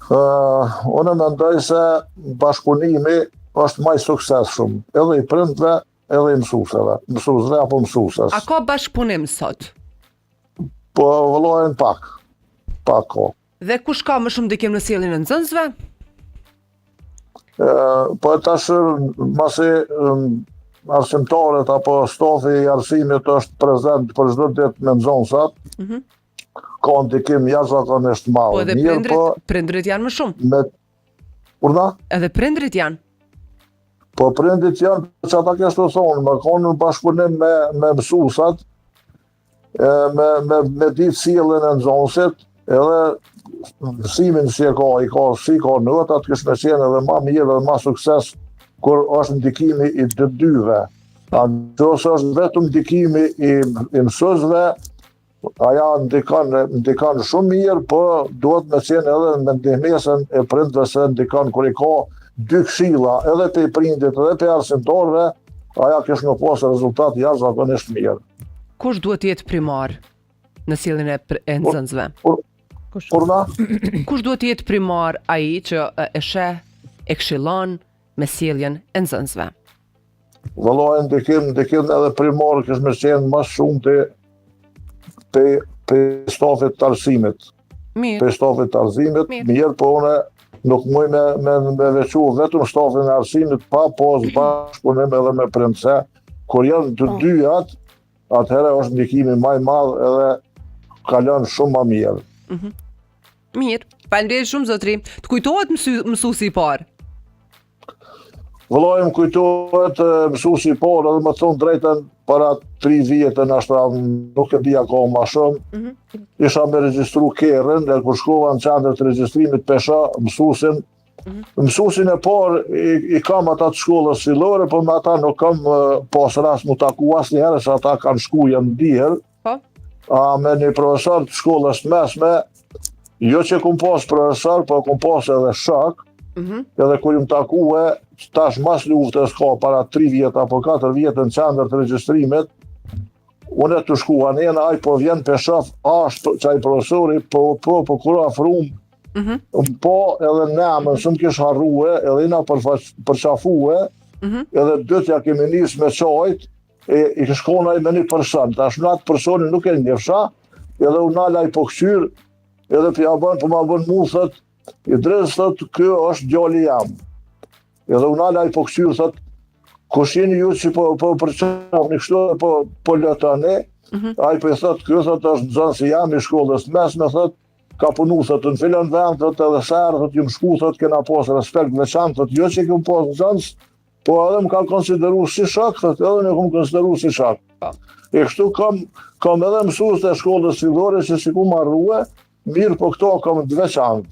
Unë mendoj se bashkëpunimi është më i suksesshëm, edhe i prindve, edhe i mësuesve apo mësueses. A ka bashkëpunim sot? Po vëllojnë pak ko. Dhe kush ka më shumë ndikim në sjelljen e nxënësve? Po tash masi arsimtarët apo stafi i arsimit është prezent për çdo ditë me nxënësat, ka ndikim jashtëzakonisht madh. Po edhe prindrit janë më shumë. Urna? Edhe prindrit janë. Po prindrit janë, që ata kështu thonë, më konë në bashkëpunim me mësuesat, me ditë sjelljen e nxënësit, edhe mësimin si ka notat, kështë me qenë edhe ma mirë dhe ma sukses kur është ndikimi i të dyve. Nëse është vetëm ndikimi i mësuesve, aja ndikan shumë mirë, po duhet me qenë edhe me ndihmesën e prindve se ndikan kur i ka dy këshilla, edhe te i prindit edhe te arsimtarëve, aja kështë në posë rezultat jashtëzakonisht mirë. Kush duhet të jetë primar në sjelljen e nxënësve? Urna? Kush duhet të jetë primar ai që e sheh, e këshillon me sjelljen e nxënësve? Vëllai ndikim edhe primar kështë me qenë më shumë te stafit të arsimit. Pe stafit të arsimit, mirë, po une nuk muj me veçu vetëm stafin e arsimit pa pos bashkëpunim edhe me prindse. Kur janë të dyjat, atëherë është ndikimi më i madh edhe kalon shumë më mirë. Mirë, faleminderit shumë zotri. Të kujtohet mësuesi i parë? Vëllai më kujtohet mësuesi i parë, edhe më thonë drejtën para 3 vjetë ashta, nuk e dija ka më shumë. Isha me regjistru kerën, dhe kur shkova në qendër të regjistrimit pesha mësuesin e parë i kam ata të shkollës fillore, po me ata nuk kam pas rast mu taku asnjëherë, se ata kanë shku janë diher. Me një profesor të shkollës të mesme, jo që kum pas profesor, po kum pas edhe shok, edhe kur jam takue, tash mas luftës ka para 3 vjetë apo 4 vjetë në qendër të regjistrimit, unë të shkua njena, aj po vjen për shaf ashtë qaj profesori, po kur afrum, po edhe nemën, së më kish harrue, edhe ina përqafue, edhe dytja kemi nis me qajt, i këshkonaj me një person, tash në atë personi nuk e njefsha, edhe u nalaj po këqyr, edhe po ma bën mu, thët, i drejtë thët, kjo është djali jam. Edhe u nalaj po këqyr, thët, kush jeni ju që po përqaf një kështu, po lëtane, aj po i thët, kjo thët është nxënësi jam i shkollës mesme, thët, ka punu, thët, në filën vend, thët, edhe serë, thët, ju më shku, thët, kena pas respekt veçan, thët, jo që këm pas nxënës, po edhe më ka konsideru si shak, thët, edhe në kom konsideru si shak. E kështu kam edhe mësues të shkollës fillore që si ku marrue, mirë po këto kam të veçantë.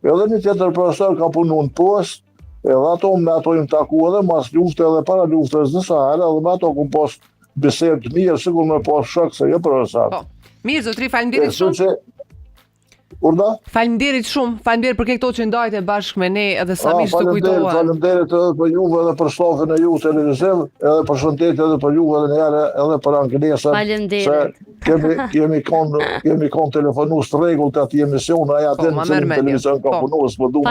Edhe një tjetër profesor ka punu në post, edhe ato me ato im taku edhe mas lufte edhe para luftës disa herë, edhe me ato kum pas bisedë të mirë, sigur me pas shok se jo profesor. Mirë, zotri, faleminderit shumë. Urda? Faleminderit shumë, faleminderit për këto që ndajte bashkë me ne edhe sa mish të kujtohet. Faleminderit edhe për juve edhe për stafin e ju televiziv, edhe për shëndetit edhe për juve edhe njëre edhe për ankinesën. Faleminderit. Kemi kon telefonu së rregullt ati emision, aja atë në televizion ka punu, s'po dume.